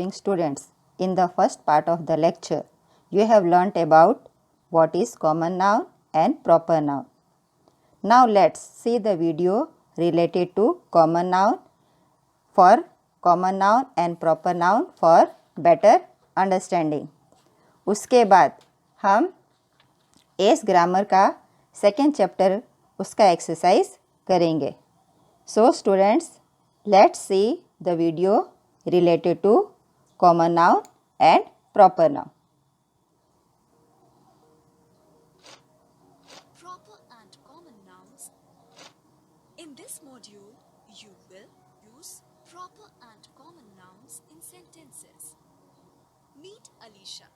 observing students. In the first part of the lecture, you have learnt about what is common noun and proper noun. Now let's see the video related to common noun and proper noun for better understanding. उसके बाद हम S grammar का second chapter उसका exercise करेंगे. So students, let's see the video related to common noun and proper noun. Proper and common nouns. In this module, you will use proper and common nouns in sentences. Meet Alicia.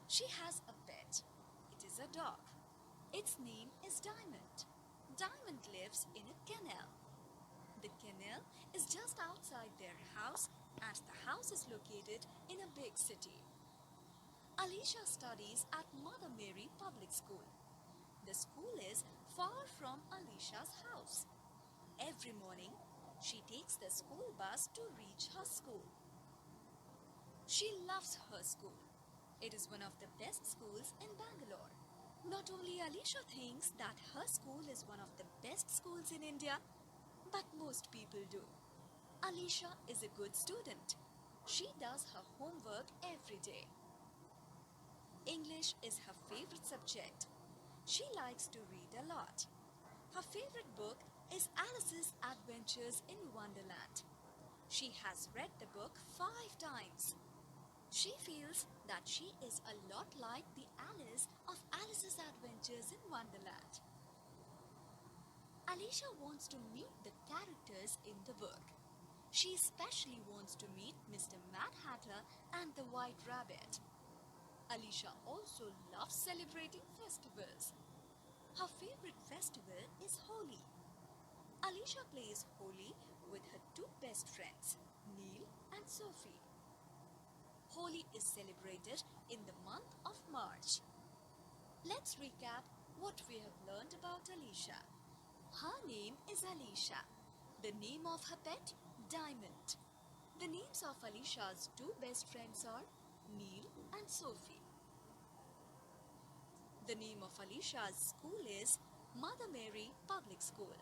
She has a pet. It is a dog. Its name is Diamond. Diamond lives in a kennel. The kennel is just outside their house, and the house is located in a big city. Alicia studies at Mother Mary Public School. The school is far from Alicia's house. Every morning, she takes the school bus to reach her school. She loves her school. It is one of the best schools in Bangalore. Not only Alicia thinks that her school is one of the best schools in India, but most people do. Alicia is a good student. She does her homework every day. English is her favorite subject. She likes to read a lot. Her favorite book is Alice's Adventures in Wonderland. She has read the book 5 times. She feels that she is a lot like the Alice of Alice's Adventures in Wonderland. Alicia wants to meet the characters in the book. She especially wants to meet Mr. Mad Hatter and the White Rabbit. Alicia also loves celebrating festivals. Her favorite festival is Holi. Alicia plays Holi with her 2 best friends, Neil and Sophie. Holi is celebrated in the month of March. Let's recap what we have learned about Alicia. Her name is Alicia. The name of her pet, Diamond. The names of Alicia's 2 best friends are Neil and Sophie. The name of Alicia's school is Mother Mary Public School.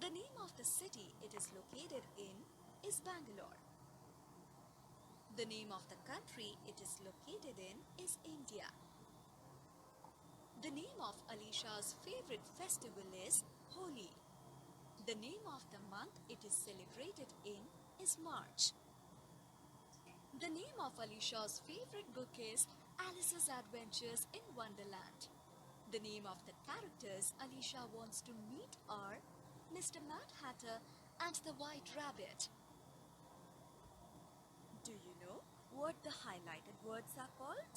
The name of the city it is located in is Bangalore. The name of the country it is located in is India. The name of Alicia's favorite festival is Holi. The name of the month it is celebrated in is March. The name of Alicia's favorite book is Alice's Adventures in Wonderland. The name of the characters Alicia wants to meet are Mr. Mad Hatter and the White Rabbit. Do you know what the highlighted words are called?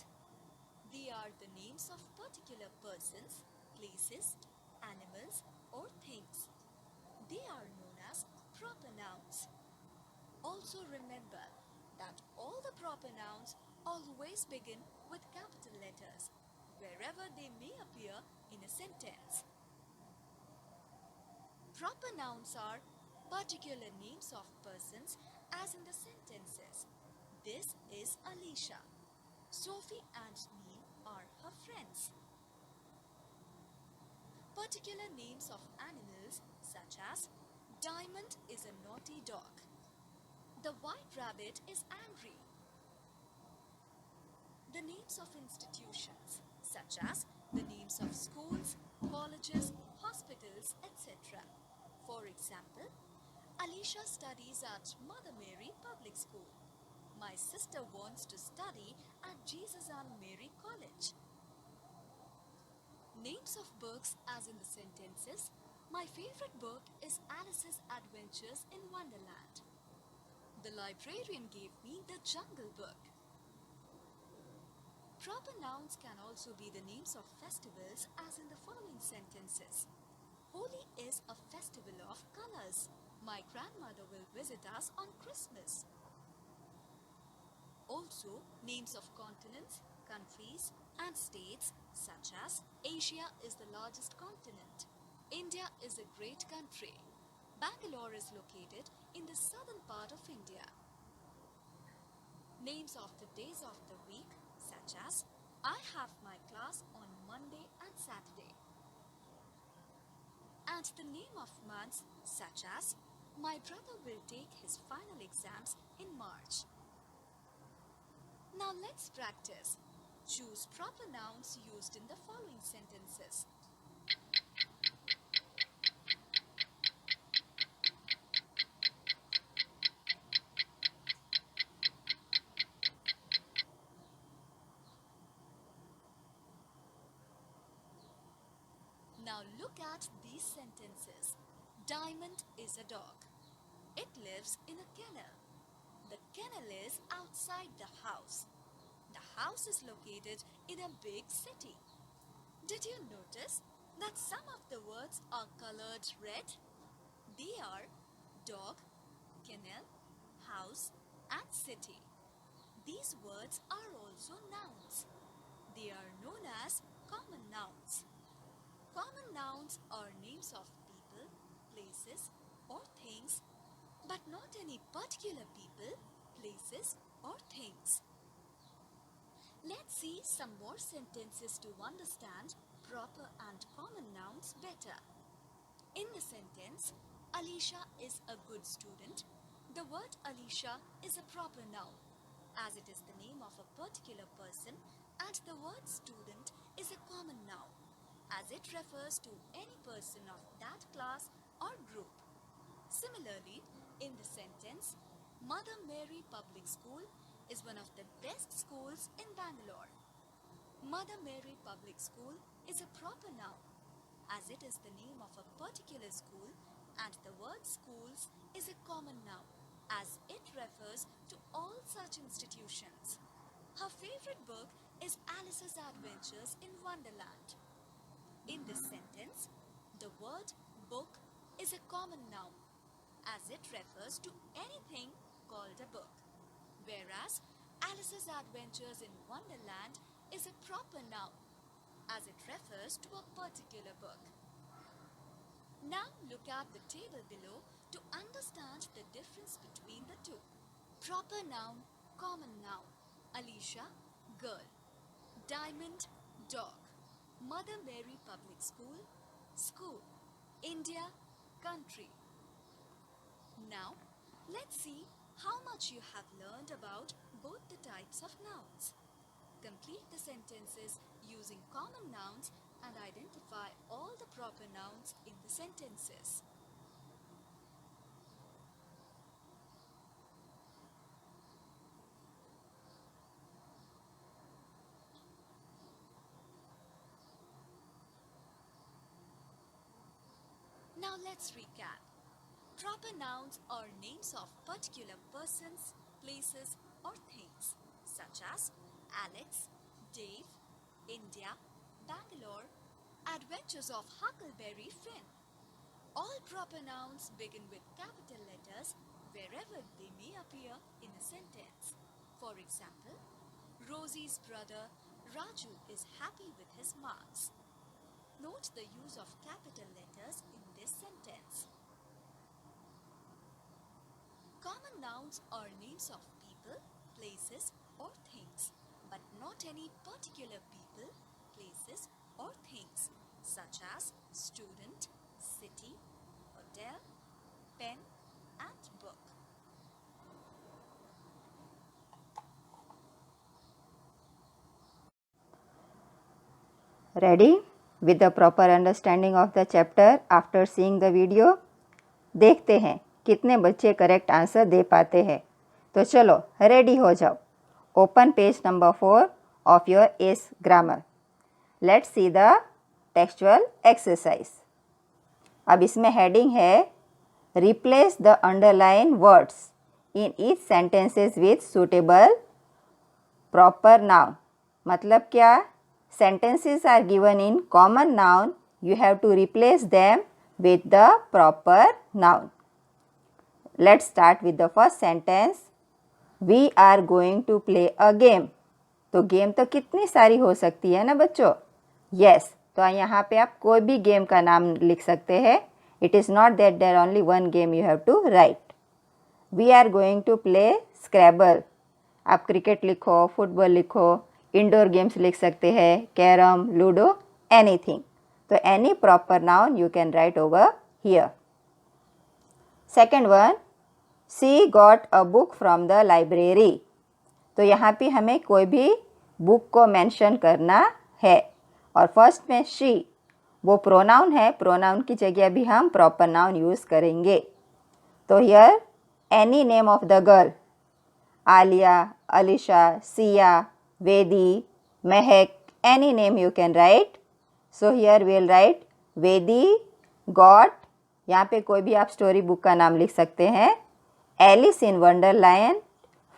They are the names of particular persons, places, animals, or things. They are known as proper nouns. Also remember that all the proper nouns always begin with capital letters, wherever they may appear in a sentence. Proper nouns are particular names of persons as in the sentences. This is Alicia. Sophie and Neil are her friends. Particular names of animals such as Diamond is a naughty dog. The White Rabbit is angry. The names of institutions such as the names of schools, colleges, hospitals, etc. For example, Alicia studies at Mother Mary Public School. My sister wants to study at Jesus and Mary College. Names of books as in the sentences. My favorite book is Alice's Adventures in Wonderland. The librarian gave me the Jungle Book. Proper nouns can also be the names of festivals as in the following sentences. Holi is a festival of colors. My grandmother will visit us on Christmas. Also, names of continents, countries, and states such as Asia is the largest continent. India is a great country. Bangalore is located in the southern part of India. Names of the days of the week, such as I have my class on Monday and Saturday. And the name of months, such as my brother will take his final exams in March. Now let's practice. Choose proper nouns used in the following sentences. Now look at these sentences. Diamond is a dog. It lives in a kennel. The kennel is outside the house. The house is located in a big city. Did you notice that some of the words are colored red? They are dog, kennel, house, and city. These words are also nouns. They are known as common nouns. Common nouns are names of people, places, or things, but not any particular people, places, or things. Let's see some more sentences to understand proper and common nouns better. In the sentence, Alisha is a good student, the word Alisha is a proper noun, as it is the name of a particular person, and the word student is a common noun, as it refers to any person of that class or group. Similarly, in the sentence, Mother Mary Public School is one of the best schools in Bangalore. Mother Mary Public School is a proper noun, as it is the name of a particular school, and the word schools is a common noun, as it refers to all such institutions. Her favorite book is Alice's Adventures in Wonderland. In this sentence, the word book is a common noun, as it refers to anything called a book, whereas Alice's Adventures in Wonderland is a proper noun, as it refers to a particular book. Now look at the table below to understand the difference between the two. Proper noun, common noun. Alisha, girl. Diamond, dog. Mother Mary Public School, school. India, country. Now, let's see how much you have learned about both the types of nouns. Complete the sentences using common nouns and identify all the proper nouns in the sentences. Now let's recap. Proper nouns are names of particular persons, places, or things, such as Alex, Dave, India, Bangalore, Adventures of Huckleberry Finn. All proper nouns begin with capital letters wherever they may appear in a sentence. For example, Rosie's brother Raju is happy with his marks. Note the use of capital letters in this sentence. Common nouns are names of people, places, or things, but not any particular people, places, or things, such as student, city, hotel, pen, and book. Ready? With the proper understanding of the chapter after seeing the video? देखते हैं कितने बच्चे correct answer दे पाते हैं। तो चलो ready हो जाओ। Open page number 4 of your S grammar. Let's see the textual exercise. अब इसमें हेडिंग है replace the underline words in each sentences with suitable proper noun. मतलब क्या? Sentences are given in common noun. You have to replace them with the proper noun. Let's start with the first sentence. We are going to play a game. तो game तो कितनी सारी हो सकती है ना बच्चों? Yes. तो यहाँ पे आप कोई भी गेम का नाम लिख सकते हैं. It is not that there only one game you have to write. We are going to play Scrabble. आप क्रिकेट लिखो, फुटबॉल लिखो, इंडोर गेम्स लिख सकते हैं, कैरम, लूडो, एनीथिंग. तो any proper noun you can write over here. Second one, she got a book from the library. तो यहाँ पे हमें कोई भी बुक को मेंशन करना है. और फर्स्ट में शी, वो प्रोनाउन है, प्रोनाउन की जगह भी हम प्रॉपर नाउन यूज़ करेंगे. तो here any name of the girl, Alia, Alisha, Siya, वेदी, महक, any name you can write. So here we will write वेदी got, यहाँ पे कोई भी आप स्टोरी बुक का नाम लिख सकते हैं. Alice in Wonderland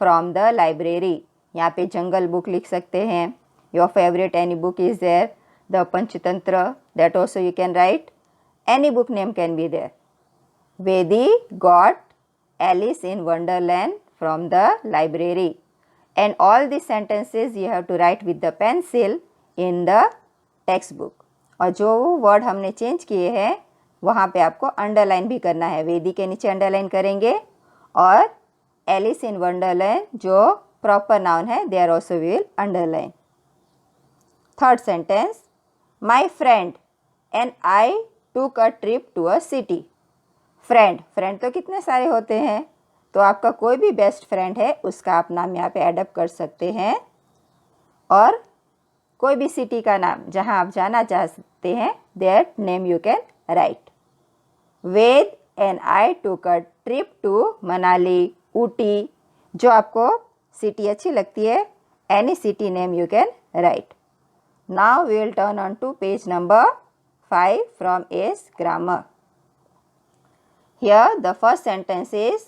from the library, यहाँ पे जंगल बुक लिख सकते हैं. Your favourite any book is there, the Panchatantra, that also you can write. Any book name can be there. वेदी got Alice in Wonderland from the library. And all these sentences you have to write with the pencil in the textbook. और जो word हमने change किए हैं वहाँ पे आपको underline भी करना है. वेदी के नीचे अंडरलाइन करेंगे और एलिस इन वंडरलैंड जो प्रॉपर नाउन है there also will underline. Third sentence, my friend and I took a trip to a city. Friend तो कितने सारे होते हैं, तो आपका कोई भी बेस्ट फ्रेंड है उसका आप नाम यहाँ पे एडअप कर सकते हैं. और कोई भी सिटी का नाम जहाँ आप जाना चाहते हैं that name you can write. Ved and I took a trip to Manali, Ooty, जो आपको सिटी अच्छी लगती है, any city name you can write. Now we will turn on to page number 5 from S grammar. Here the first sentence is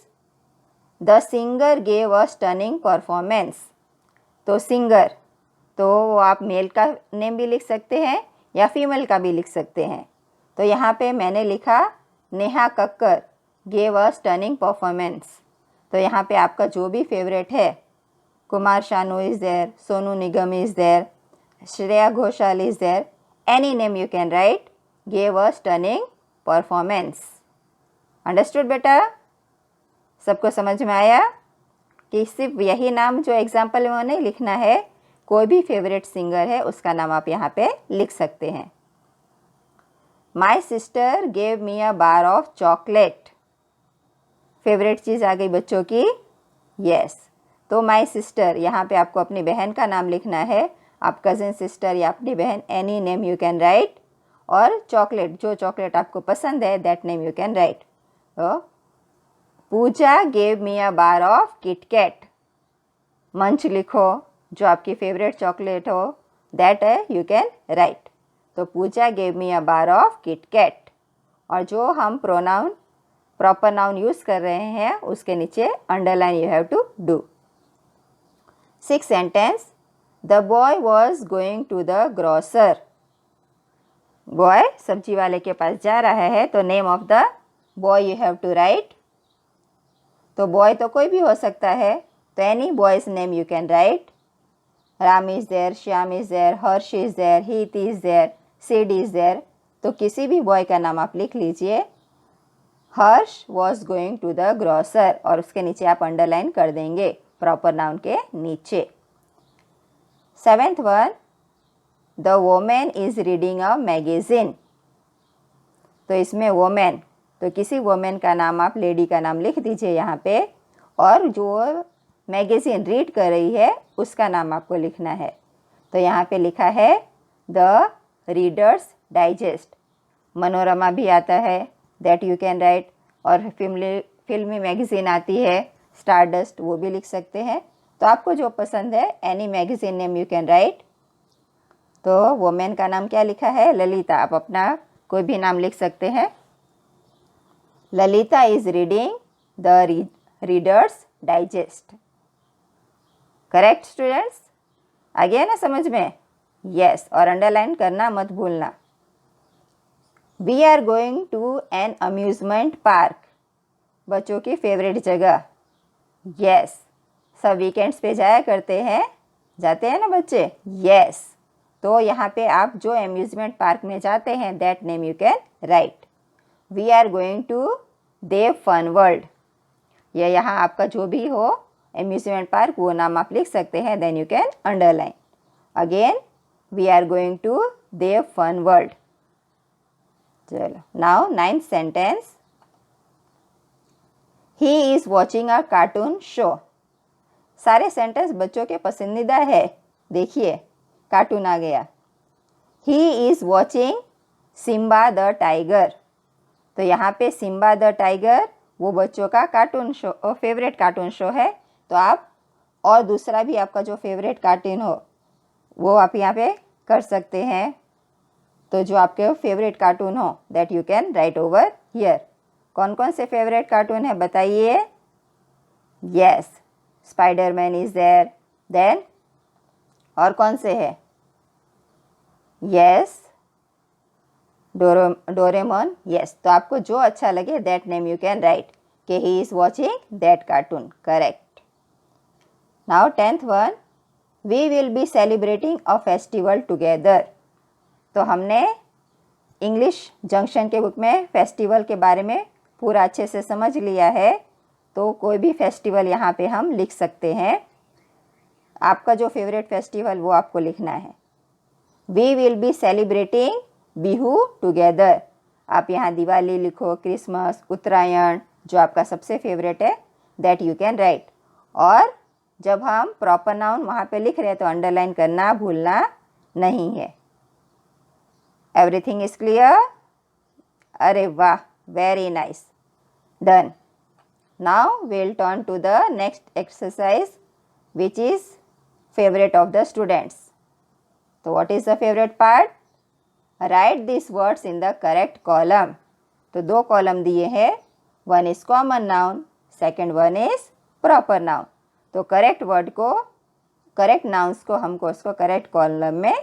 the singer gave a stunning performance. तो singer, तो आप mail का name भी लिख सकते हैं या female का भी लिख सकते हैं. तो यहाँ पे मैंने लिखा Neha Kakkar gave a stunning performance. तो यहाँ पे आपका जो भी फेवरेट है, Kumar Sanu is there, Sonu Nigam is there, Shreya Ghoshal is there, any name you can write gave a stunning performance. Understood बेटा? सबको समझ में आया कि सिर्फ यही नाम जो एग्जाम्पल में नहीं लिखना है, कोई भी फेवरेट सिंगर है उसका नाम आप यहाँ पे लिख सकते हैं. My sister gave me a bar of chocolate. Favourite चीज़ आ गई बच्चों की, यस. तो माई सिस्टर, यहाँ पे आपको अपनी बहन का नाम लिखना है. आप कज़न सिस्टर या अपनी बहन, any name you can write. और चॉकलेट, जो चॉकलेट आपको पसंद है that name you can write. तो Puja gave me a bar of KitKat. Munch लिखो, जो आपकी फेवरेट चॉकलेट हो दैट यू कैन राइट. तो Puja gave me a bar of KitKat. और जो हम प्रोनाउन प्रॉपर नाउन यूज़ कर रहे हैं उसके नीचे underline you have to do. Six sentence, the boy was going to the grocer. Boy सब्जी वाले के पास जा रहा है, तो name of the boy you have to write. तो बॉय तो कोई भी हो सकता है, तो any boy's name you can write. Ram is there, Shyam is there, Harsh is there, Heet is there, Sid is there. तो किसी भी बॉय का नाम आप लिख लीजिए. Harsh was going to the grocer और उसके नीचे आप अंडरलाइन कर देंगे प्रॉपर नाउन के नीचे. Seventh one, the women is reading a magazine. तो इसमें वोमेन, तो किसी वोमेन का नाम आप, लेडी का नाम लिख दीजिए यहाँ पे. और जो मैगज़ीन रीड कर रही है उसका नाम आपको लिखना है. तो यहाँ पे लिखा है द रीडर्स डाइजेस्ट. मनोरमा भी आता है दैट यू कैन राइट. और फिल्मी मैगज़ीन आती है स्टारडस्ट, वो भी लिख सकते हैं. तो आपको जो पसंद है any magazine name you can write. तो वोमेन का नाम क्या लिखा है? ललिता. आप अपना कोई भी नाम लिख सकते हैं. Lalita is reading the Reader's Digest. Correct students? आ गया ना समझ में? यस. और अंडरलाइन करना मत भूलना. We are going to an amusement park. बच्चों की फेवरेट जगह. यस. सब वीकेंड्स पे जाया करते हैं, जाते हैं ना बच्चे? यस. तो यहाँ पे आप जो अम्यूज़मेंट पार्क में जाते हैं that name you can write. We are going to Dev fun world. या यहाँ आपका जो भी हो एम्यूजमेंट पार्क, वो नाम आप लिख सकते हैं. Then you can underline. Again we are going to Dev fun World. चलो, now 9th sentence. He is watching a cartoon show. सारे सेंटेंस बच्चों के पसंदीदा है. देखिए, कार्टून आ गया. He is watching Simba the tiger. तो यहाँ पे सिम्बा द टाइगर वो बच्चों का cartoon show, favourite cartoon show है. तो आप और दूसरा भी आपका जो फेवरेट कार्टून हो वो आप यहाँ पे कर सकते हैं. तो जो आपके फेवरेट कार्टून हो that you can write over here. कौन कौन से फेवरेट कार्टून है बताइए. Yes, Spiderman is there. Then और कौन से है. Yes, Doraemon. यस, तो आपको जो अच्छा लगे that name you can write कि he is watching that cartoon. Correct. Now 10th one. We will be celebrating a festival together. तो हमने इंग्लिश जंक्शन के बुक में फेस्टिवल के बारे में पूरा अच्छे से समझ लिया है. तो कोई भी फेस्टिवल यहाँ पे हम लिख सकते हैं. आपका जो फेवरेट फेस्टिवल वो आपको लिखना है. We will be celebrating Bihu together. आप यहाँ दिवाली लिखो, क्रिसमस, उत्तरायण, जो आपका सबसे फेवरेट है दैट यू कैन राइट. और जब हम प्रॉपर नाउन वहाँ पे लिख रहे हैं तो अंडरलाइन करना भूलना नहीं है. Everything is clear. अरे वाह, very nice. Done. Now we'll turn to the next exercise which is favorite of the students. So what is the favorite part? Write these words in the correct column. तो दो column दिए हैं. One is common noun, second one is proper noun. तो correct word को, correct nouns को हमको उसको correct column में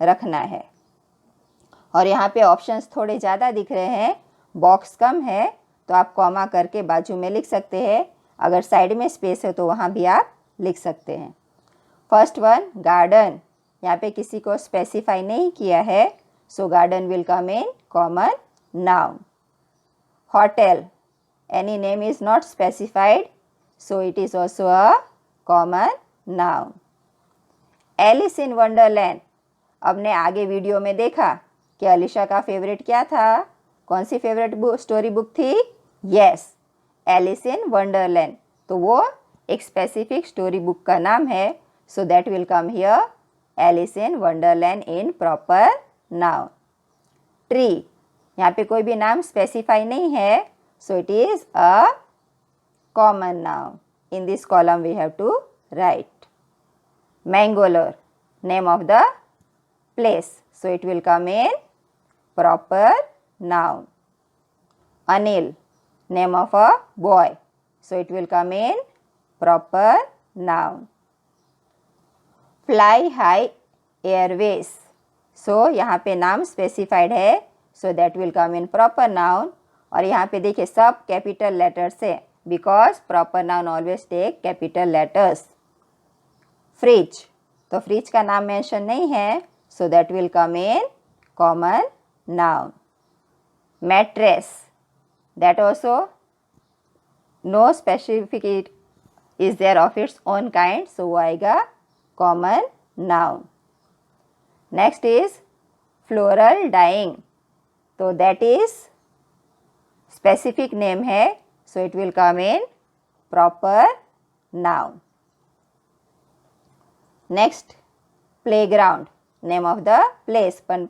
रखना है. और यहाँ पे ऑप्शंस थोड़े ज़्यादा दिख रहे हैं, बॉक्स कम है, तो आप कॉमा करके बाजू में लिख सकते हैं. अगर साइड में स्पेस है तो वहाँ भी आप लिख सकते हैं. First one, garden. यहाँ पे किसी को स्पेसिफाई नहीं किया है, so garden will come in common noun. Hotel, any name is not specified, so it is also a common noun. Alice in Wonderland. हमने आगे वीडियो में देखा कि अलीशा का फेवरेट क्या था. कौन सी फेवरेट स्टोरी बुक थी. Yes, Alice in Wonderland. तो वो एक स्पेसिफिक स्टोरी बुक का नाम है. So that will come here Alice in Wonderland in proper noun. Tree, यहाँ पे कोई भी नाम स्पेसिफाई नहीं है, so it is a common noun. In this column we have to write. Mangalore, name of the place, so it will come in proper noun. Anil, name of a boy, so it will come in proper noun. Fly high airways, so यहाँ पे नाम specified है, so that will come in proper noun. और यहाँ पे देखिए सब capital letters है, because proper noun always take capital letters. Fridge, तो फ्रिज का नाम मेंशन नहीं है, so that will come in common noun. Mattress, that also no specific is there of its own kind, so वो आएगा common noun. Next is floral dyeing, तो that is specific name है, so it will come in proper noun. Next, playground, name of the place. पण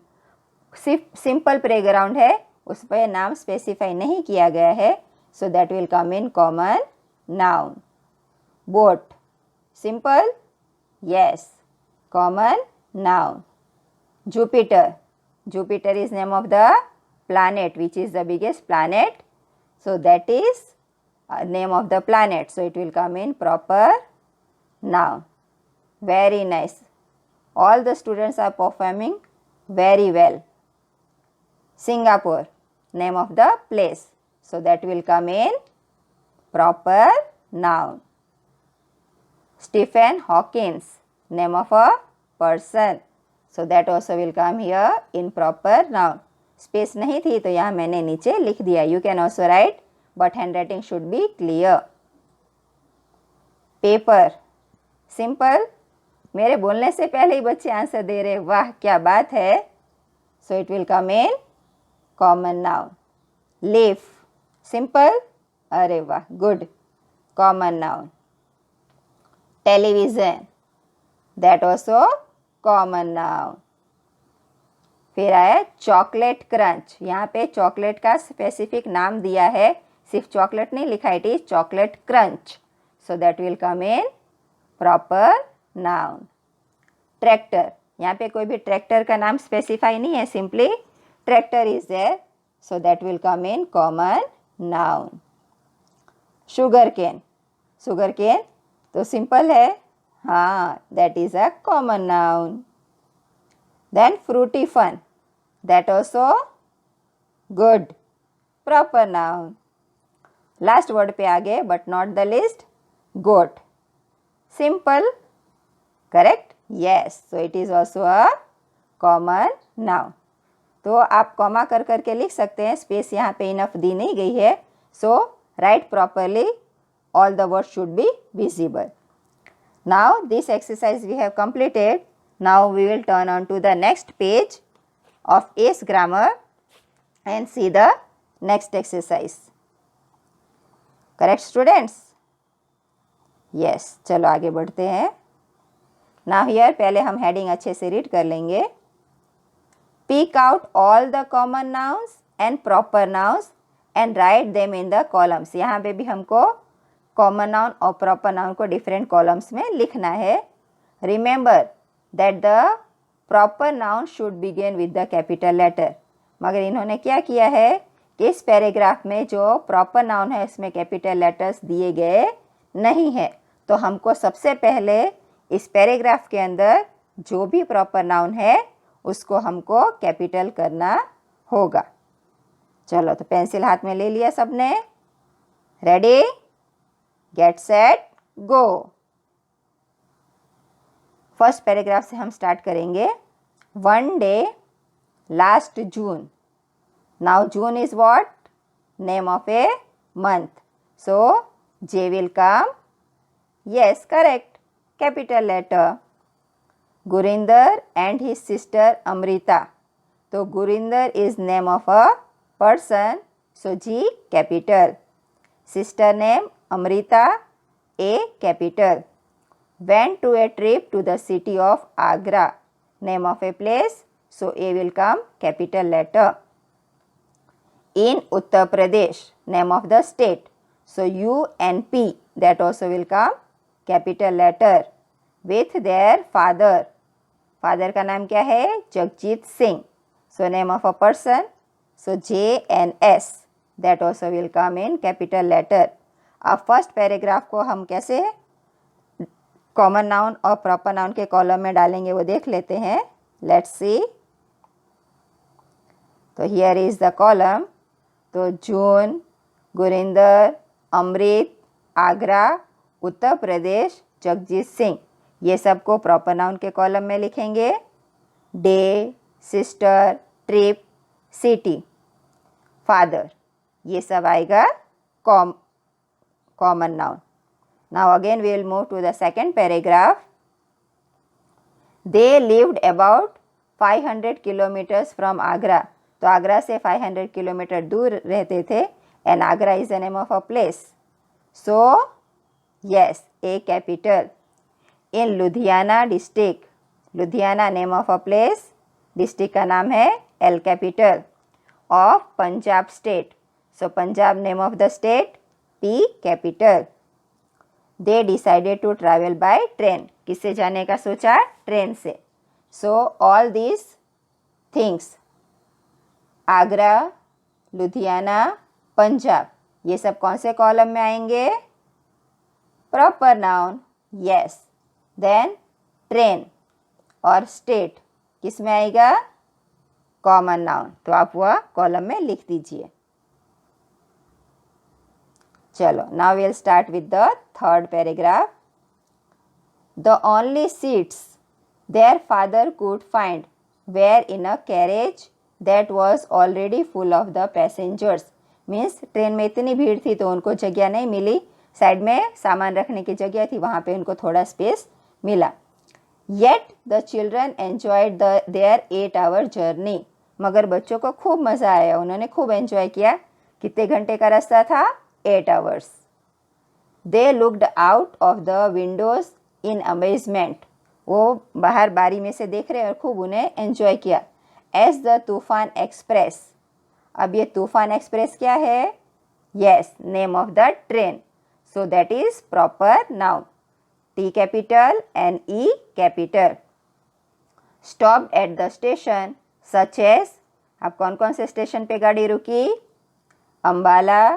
सिर्फ simple playground है, उस पर नाम स्पेसिफाई नहीं किया गया है, so that will come in common noun. Boat, simple. Yes, common noun. Jupiter, Jupiter is name of the planet which is the biggest planet, so that is name of the planet, so it will come in proper noun. Very nice. All the students are performing very well. Singapore, name of the place, so that will come in proper noun. Stephen Hawking, name of a person, so that also will come here in proper noun. Space नहीं थी तो यहाँ मैंने नीचे लिख दिया. You can also right, but hand writing should be clear. Paper. Simple, मेरे बोलने से पहले ही बच्चे आंसर दे रहे, वाह क्या बात है। So it will come in common noun. Leaf, simple, अरे वाह, good, common noun. Television, that also common noun. फिर आया चॉकलेट क्रंच। यहाँ पे चॉकलेट का स्पेसिफिक नाम दिया है, सिर्फ चॉकलेट नहीं लिखा, it is chocolate crunch, so that will come in proper noun. Tractor, यहाँ पे कोई भी ट्रैक्टर का नाम स्पेसिफाई नहीं है, simply tractor is there, so that will come in common noun. Sugarcane, sugarcane तो सिंपल है, हाँ, that is a common noun. Then Frooti fun, that also good, proper noun. Last word पे आगे but not the list, goat. Simple, correct, yes, so it is also a common noun. तो आप comma कर करके लिख सकते हैं, space यहाँ पे इनफ दी नहीं गई है, so write properly, all the word should be visible. Now this exercise we have completed. Now we will turn on to the next page of Ace Grammar and see the next exercise. Correct students? Yes, चलो आगे बढ़ते हैं। Now here पहले हम heading अच्छे से read कर लेंगे। Pick out all the common nouns and proper nouns and write them in the columns. यहाँ पे भी हमको कॉमन नाउन और प्रॉपर नाउन को डिफरेंट कॉलम्स में लिखना है। Remember that the proper noun should begin with the capital letter. मगर इन्होंने क्या किया है कि इस पैराग्राफ में जो प्रॉपर नाउन है इसमें कैपिटल लेटर्स दिए गए नहीं है, तो हमको सबसे पहले इस पैराग्राफ के अंदर जो भी प्रॉपर नाउन है उसको हमको कैपिटल करना होगा। चलो, तो पेंसिल हाथ में ले लिया सबने, ready, get set go. First paragraph से हम स्टार्ट करेंगे। One day last June. Now June is what? Name of a month, so J will come, yes correct, capital letter. Gurinder and his sister Amrita, तो Gurinder is name of a person, so G capital. Sister name Amrita, A capital. Went to a trip to the city of Agra, name of a place, so A will come capital letter. In Uttar Pradesh, name of the state, so U and P, that also will come capital letter. With their father, father का नाम क्या है? Jagjit Singh, so name of a person, so J and S, that also will come in capital letter. अब first paragraph को हम कैसे common noun और proper noun के कॉलम में डालेंगे वो देख लेते हैं। Let's see. तो हियर इज द कॉलम। तो जून, गुरिंदर, अमृत, आगरा, उत्तर प्रदेश, जगजीत सिंह, ये सबको प्रॉपर नाउन के कॉलम में लिखेंगे। Day, sister, trip, city, father, ये सब आएगा common noun. Now again we will move to the second paragraph. They lived about 500 kilometers from Agra. तो आगरा से 500 किलोमीटर दूर रहते थे, and Agra is the name of a place. So yes, A capital. In Ludhiana district, Ludhiana name of a place, district का नाम है L capital. Of Punjab state, so Punjab name of the state, P capital. They decided to travel by train. किससे जाने का सोचा? Train से. So all these things, Agra, Ludhiana, Punjab, ये सब कौन से कॉलम में आएंगे? Proper noun, yes. Then train और स्टेट किस में आएगा? कॉमन नाउन, तो आप वह कॉलम में लिख दीजिए। चलो, now we'll start with the third paragraph. The only seats their father could find were in a carriage that was already full of the passengers. Means train में इतनी भीड़ थी तो उनको जगह नहीं मिली, साइड में सामान रखने की जगह थी, वहाँ पे उनको थोड़ा स्पेस मिला। Yet the children enjoyed their 8 hour journey, मगर बच्चों को खूब मज़ा आया, उन्होंने खूब एंजॉय किया। कितने घंटे का रास्ता था? 8 hours. They looked out of the Windows in amazement, वो बाहर बारी में से देख रहे हैं और खूब उन्हें एंजॉय किया। एज द तूफान एक्सप्रेस, अब ये तूफान एक्सप्रेस क्या है? Yes, name of the train, so that is proper noun. T capital and E capital. Stopped at the station such as, अब कौन कौन से स्टेशन पे गाड़ी रुकी? Ambala,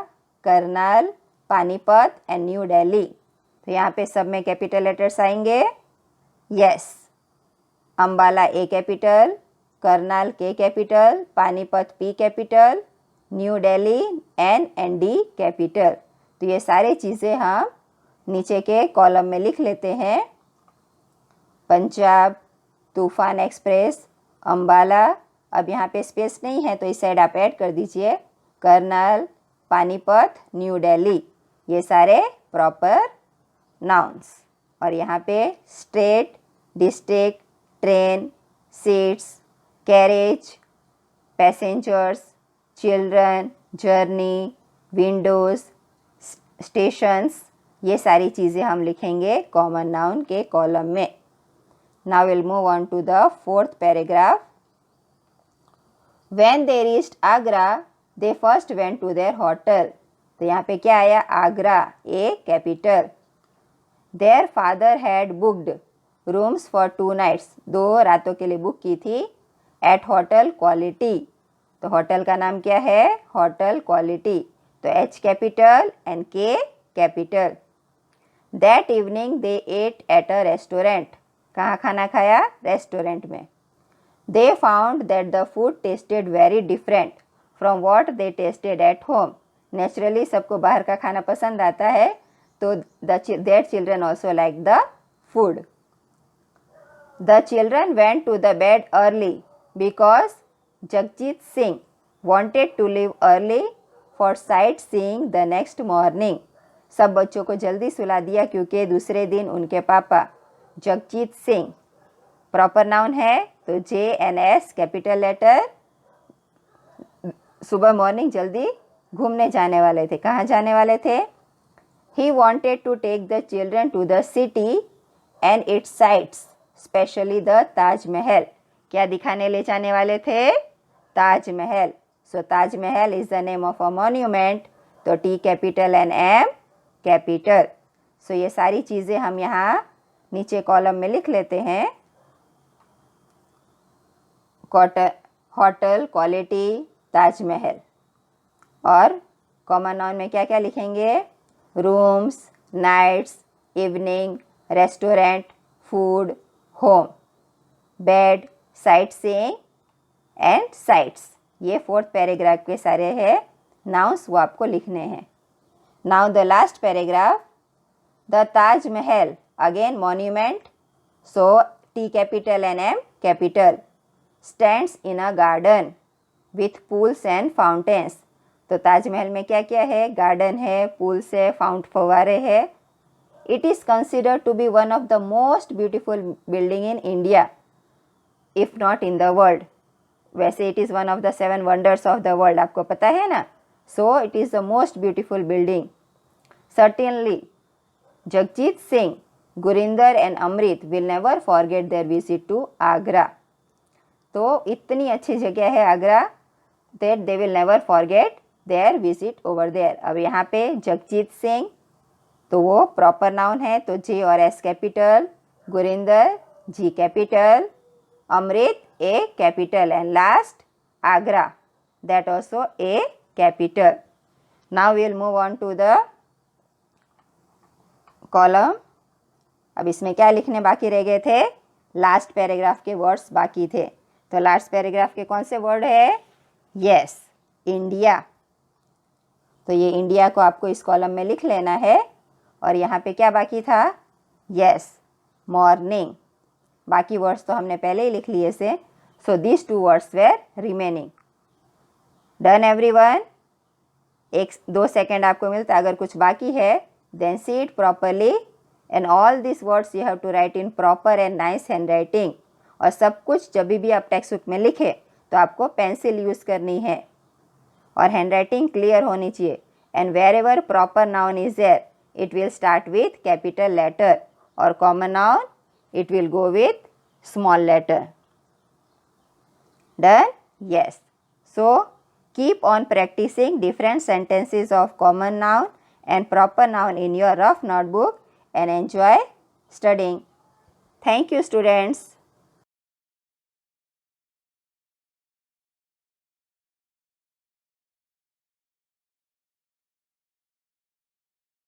Karnal, Panipat and new Delhi. तो यहाँ पे सब में कैपिटल लेटर्स आएंगे। Yes, Ambala A capital, Karnal K capital, Panipat P capital, new Delhi N and D capital. तो ये सारी चीज़ें हम नीचे के कॉलम में लिख लेते हैं। पंजाब, तूफान एक्सप्रेस, अम्बाला, अब यहाँ पे स्पेस नहीं है तो इस साइड आप ऐड कर दीजिए, करनाल, पानीपत, न्यू दिल्ली, ये सारे प्रॉपर नाउन्स। और यहाँ पे state, district, train, seats, carriage, passengers, children, journey, windows, stations, ये सारी चीज़ें हम लिखेंगे कॉमन नाउन के कॉलम में। Now will move on to the 4th paragraph. When they reached Agra they first went to their hotel, तो यहाँ पे क्या आया? Agra A capital. Their father had booked rooms for 2 nights, 2 रातों के लिए बुक की थी एट होटल क्वालिटी, तो होटल का नाम क्या है? होटल क्वालिटी, तो H capital and K capital. That evening they ate at a restaurant, कहाँ खाना खाया? रेस्टोरेंट में। They found that the food tasted very different from what they tasted at home, naturally सबको बाहर का खाना पसंद आता है, तो their children also like the food. The children went to the bed early because Jagjit Singh wanted to leave early for sight seeing the next morning, सब बच्चों को जल्दी सुला दिया क्योंकि दूसरे दिन उनके पापा जगजीत सिंह, प्रॉपर नाउन है तो JNS कैपिटल लेटर, सुबह मॉर्निंग जल्दी घूमने जाने वाले थे। कहाँ जाने वाले थे? He wanted to take the children to the city and its sites, specially the Taj Mahal, क्या दिखाने ले जाने वाले थे? Taj Mahal. So Taj Mahal is the name of a monument, तो T capital and M capital. So ये सारी चीज़ें हम यहाँ नीचे कॉलम में लिख लेते हैं। Hotel quality, Taj Mahal. और कॉमन नाउन में क्या क्या लिखेंगे? Rooms, nights, evening, restaurant, food, home, bed, sightseeing and sights, ये 4th पैराग्राफ के सारे हैं नाउन्स, वो आपको लिखने हैं। Now the last paragraph. The Taj Mahal, again monument, so T capital and M capital, stands in a garden with pools and fountains, तो ताजमहल में क्या क्या है? गार्डन है, पूल्स है, फवारे है। It is considered to be one of the most beautiful building in India, if not in the world. वैसे it is one of the 7 wonders of the world, आपको पता है ना। So it is the most beautiful building. Certainly Jagjit Singh, Gurinder and Amrit will never forget their visit to Agra, तो इतनी अच्छी जगह है Agra that they will never forget their visit over there. अब यहाँ पे जगजीत सिंह, तो वो प्रॉपर नाउन है तो J और S capital, Gurinder G capital, Amrit A capital and last Agra, that also A capital. Now we will move on to the column. अब इसमें क्या लिखने बाकी रह गए थे? लास्ट पैराग्राफ के वर्ड्स बाकी थे, तो लास्ट पैराग्राफ के कौन से वर्ड है? Yes, India. तो ये इंडिया को आपको इस कॉलम में लिख लेना है। और यहाँ पे क्या बाकी था? Yes, morning. बाकी वर्ड्स तो हमने पहले ही लिख लिए से, so this 2 words were remaining. Done everyone? 1-2 second आपको मिलता, अगर कुछ बाकी है then see it properly, and all these words you have to write in proper and nice handwriting. और सब कुछ जब भी आप टेक्स्ट बुक में लिखे तो आपको पेंसिल यूज़ करनी है और हैंडराइटिंग क्लियर होनी चाहिए. And wherever proper noun is there it will start with capital letter, or common noun it will go with small letter. Done? Yes. So keep on practicing different sentences of common noun and proper noun in your rough notebook and enjoy studying. Thank you, students.